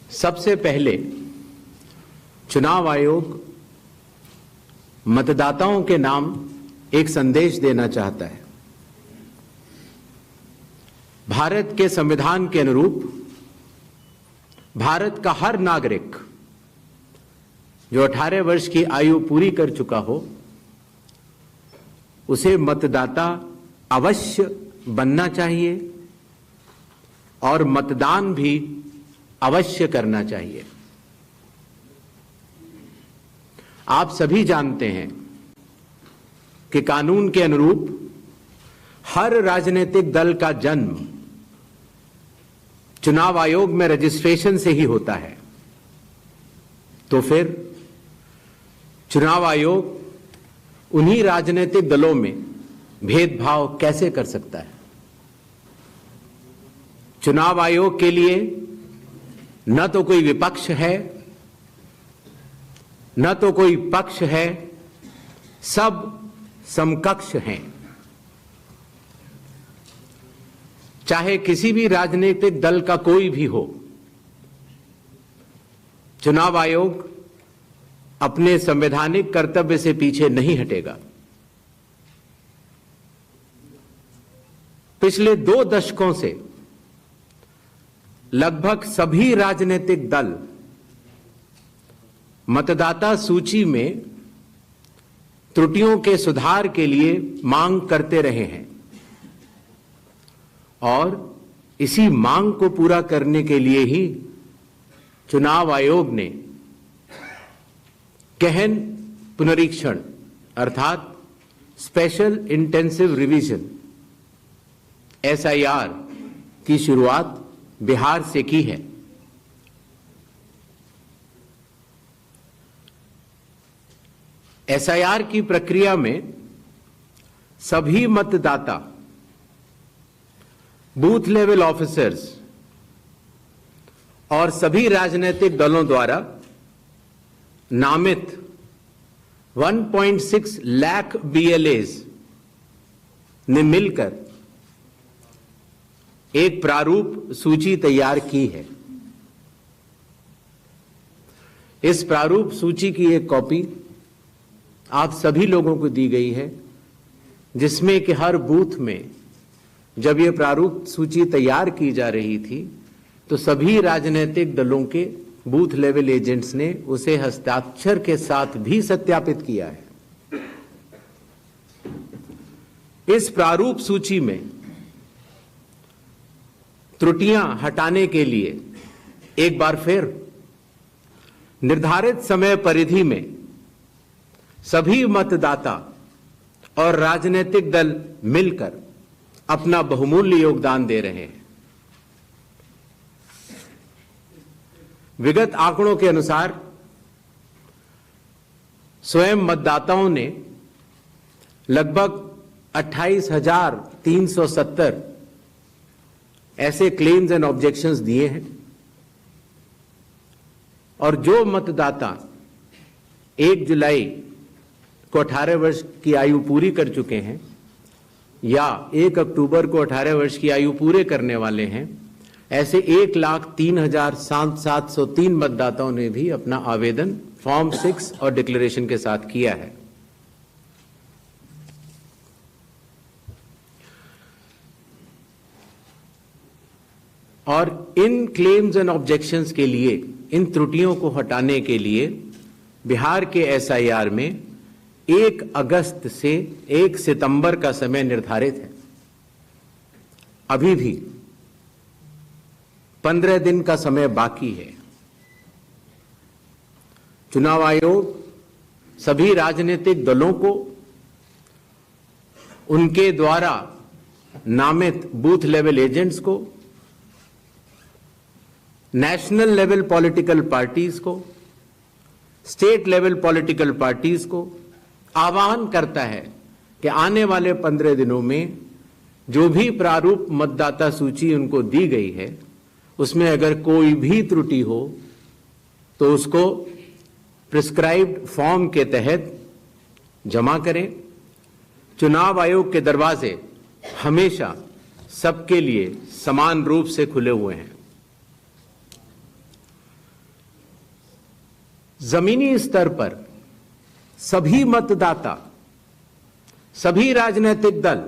सबसे पहले चुनाव आयोग मतदाताओं के नाम एक संदेश देना चाहता है। भारत के संविधान के अनुरूप भारत का हर नागरिक जो 18 वर्ष की आयु पूरी कर चुका हो उसे मतदाता अवश्य बनना चाहिए और मतदान भी अवश्य करना चाहिए। आप सभी जानते हैं कि कानून के अनुरूप हर राजनीतिक दल का जन्म चुनाव आयोग में रजिस्ट्रेशन से ही होता है। तो फिर चुनाव आयोग उन्हीं राजनीतिक दलों में भेदभाव कैसे कर सकता है? चुनाव आयोग के लिए न तो कोई विपक्ष है, न तो कोई पक्ष है, सब समकक्ष हैं। चाहे किसी भी राजनीतिक दल का कोई भी हो, चुनाव आयोग अपने संवैधानिक कर्तव्य से पीछे नहीं हटेगा। पिछले 2 दशकों से लगभग सभी राजनीतिक दल मतदाता सूची में त्रुटियों के सुधार के लिए मांग करते रहे हैं और इसी मांग को पूरा करने के लिए ही चुनाव आयोग ने गहन पुनरीक्षण अर्थात स्पेशल इंटेंसिव रिवीजन SIR की शुरुआत बिहार से की है। SIR की प्रक्रिया में सभी मतदाता बूथ लेवल ऑफिसर्स और सभी राजनीतिक दलों द्वारा नामित 1.6 लाख BLAs ने मिलकर एक प्रारूप सूची तैयार की है। इस प्रारूप सूची की एक कॉपी आप सभी लोगों को दी गई है, जिसमें कि हर बूथ में जब यह प्रारूप सूची तैयार की जा रही थी तो सभी राजनीतिक दलों के बूथ लेवल एजेंट्स ने उसे हस्ताक्षर के साथ भी सत्यापित किया है। इस प्रारूप सूची में त्रुटियां हटाने के लिए एक बार फिर निर्धारित समय परिधि में सभी मतदाता और राजनीतिक दल मिलकर अपना बहुमूल्य योगदान दे रहे हैं। विगत आंकड़ों के अनुसार स्वयं मतदाताओं ने लगभग 28,370 ऐसे क्लेम्स एंड ऑब्जेक्शंस दिए हैं और जो मतदाता 1 जुलाई को 18 वर्ष की आयु पूरी कर चुके हैं या 1 अक्टूबर को 18 वर्ष की आयु पूरे करने वाले हैं, ऐसे 1,03,703 मतदाताओं ने भी अपना आवेदन फॉर्म 6 और डिक्लेरेशन के साथ किया है। और इन क्लेम्स एंड ऑब्जेक्शंस के लिए, इन त्रुटियों को हटाने के लिए बिहार के SIR में 1 अगस्त से 1 सितंबर का समय निर्धारित है। अभी भी 15 दिन का समय बाकी है। चुनाव आयोग सभी राजनीतिक दलों को उनके द्वारा नामित बूथ लेवल एजेंट्स को, नेशनल लेवल पॉलिटिकल पार्टीज को, स्टेट लेवल पॉलिटिकल पार्टीज को आह्वान करता है कि आने वाले 15 दिनों में जो भी प्रारूप मतदाता सूची उनको दी गई है उसमें अगर कोई भी त्रुटि हो तो उसको प्रिस्क्राइब्ड फॉर्म के तहत जमा करें। चुनाव आयोग के दरवाजे हमेशा सबके लिए समान रूप से खुले हुए हैं। जमीनी स्तर पर सभी मतदाता, सभी राजनीतिक दल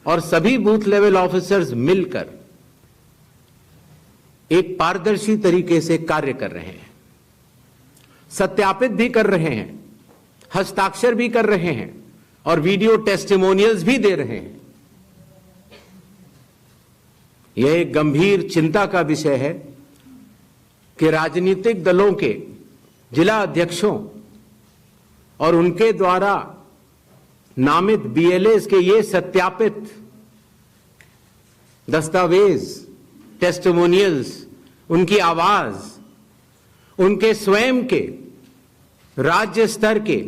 और सभी बूथ लेवल ऑफिसर्स मिलकर एक पारदर्शी तरीके से कार्य कर रहे हैं, सत्यापित भी कर रहे हैं, हस्ताक्षर भी कर रहे हैं और वीडियो टेस्टिमोनियल्स भी दे रहे हैं। यह एक गंभीर चिंता का विषय है कि राजनीतिक दलों के जिला अध्यक्षों और उनके द्वारा नामित बीएलएस के ये सत्यापित दस्तावेज, टेस्टिमोनियल्स, उनकी आवाज, उनके स्वयं के राज्य स्तर के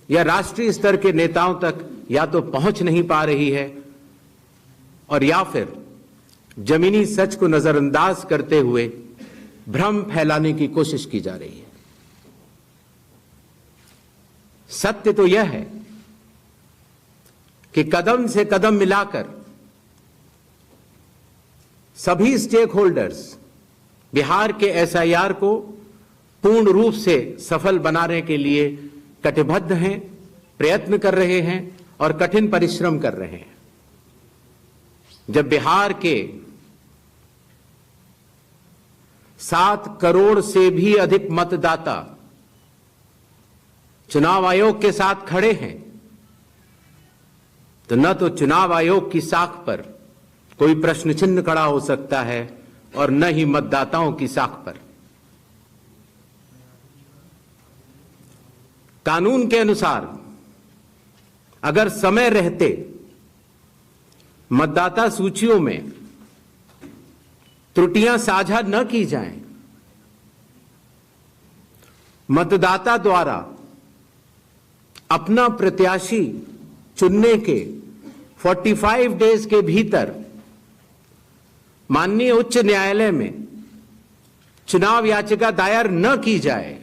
या राष्ट्रीय स्तर के नेताओं तक या तो पहुंच नहीं पा रही है और या फिर जमीनी सच को नजरअंदाज करते हुए भ्रम फैलाने की कोशिश की जा रही है। सत्य तो यह है कि कदम से कदम मिलाकर सभी स्टेक होल्डर्स बिहार के एसआईआर को पूर्ण रूप से सफल बनाने के लिए कटिबद्ध हैं, प्रयत्न कर रहे हैं और कठिन परिश्रम कर रहे हैं। जब बिहार के 7 करोड़ से भी अधिक मतदाता चुनाव आयोग के साथ खड़े हैं, तो न तो चुनाव आयोग की साख पर कोई प्रश्न चिन्ह खड़ा हो सकता है और न ही मतदाताओं की साख पर। कानून के अनुसार अगर समय रहते मतदाता सूचियों में त्रुटियां साझा न की जाएं, मतदाता द्वारा अपना प्रत्याशी चुनने के 45 डेज के भीतर माननीय उच्च न्यायालय में चुनाव याचिका दायर न की जाए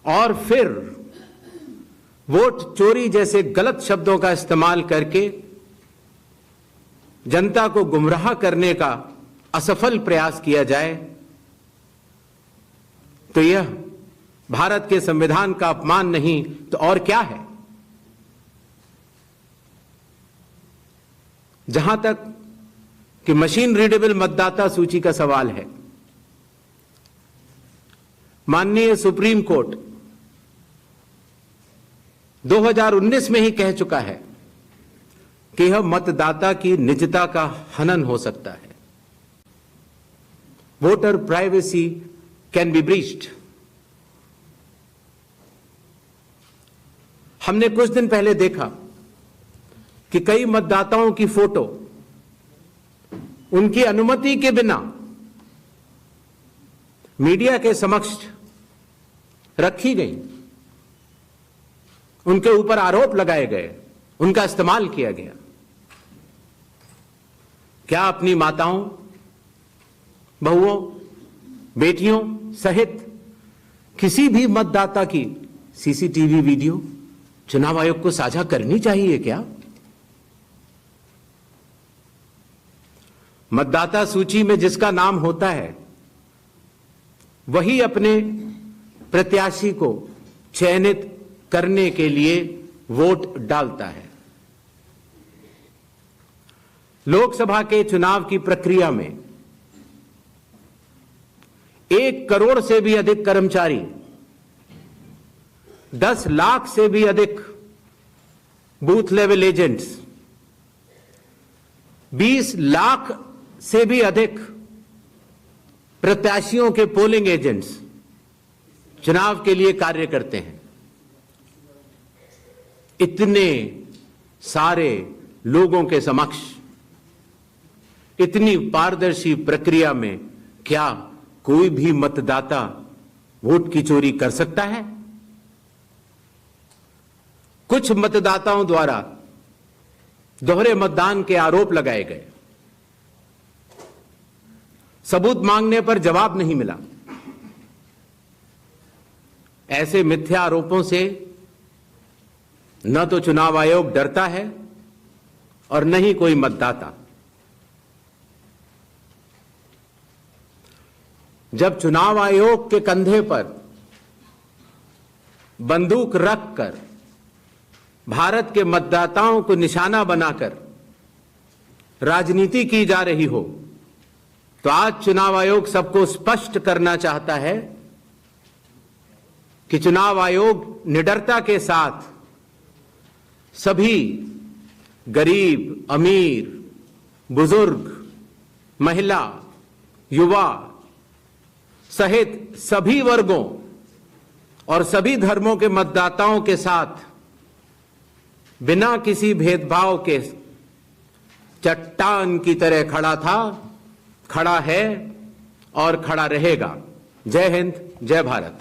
और फिर वोट चोरी जैसे गलत शब्दों का इस्तेमाल करके जनता को गुमराह करने का असफल प्रयास किया जाए, तो यह भारत के संविधान का अपमान नहीं तो और क्या है। जहां तक कि मशीन रीडेबल मतदाता सूची का सवाल है, माननीय सुप्रीम कोर्ट 2019 में ही कह चुका है कि यह मतदाता की निजता का हनन हो सकता है। Voter privacy can be breached. हमने कुछ दिन पहले देखा कि कई मतदाताओं की फोटो उनकी अनुमति के बिना मीडिया के समक्ष रखी गई, उनके ऊपर आरोप लगाए गए, उनका इस्तेमाल किया गया। क्या अपनी माताओं, बहुओं, बेटियों सहित किसी भी मतदाता की सीसीटीवी वीडियो चुनाव आयोग को साझा करनी चाहिए क्या? मतदाता सूची में जिसका नाम होता है वही अपने प्रत्याशी को चयनित करने के लिए वोट डालता है। लोकसभा के चुनाव की प्रक्रिया में 1 करोड़ से भी अधिक कर्मचारी, 10 लाख से भी अधिक बूथ लेवल एजेंट्स, 20 लाख से भी अधिक प्रत्याशियों के पोलिंग एजेंट्स चुनाव के लिए कार्य करते हैं। इतने सारे लोगों के समक्ष इतनी पारदर्शी प्रक्रिया में क्या कोई भी मतदाता वोट की चोरी कर सकता है? कुछ मतदाताओं द्वारा दोहरे मतदान के आरोप लगाए गए, सबूत मांगने पर जवाब नहीं मिला। ऐसे मिथ्या आरोपों से न तो चुनाव आयोग डरता है और न ही कोई मतदाता। जब चुनाव आयोग के कंधे पर बंदूक रखकर भारत के मतदाताओं को निशाना बनाकर राजनीति की जा रही हो, तो आज चुनाव आयोग सबको स्पष्ट करना चाहता है कि चुनाव आयोग निडरता के साथ सभी गरीब, अमीर, बुजुर्ग, महिला, युवा सहित सभी वर्गों और सभी धर्मों के मतदाताओं के साथ बिना किसी भेदभाव के चट्टान की तरह खड़ा था, खड़ा है और खड़ा रहेगा। जय हिंद, जय भारत।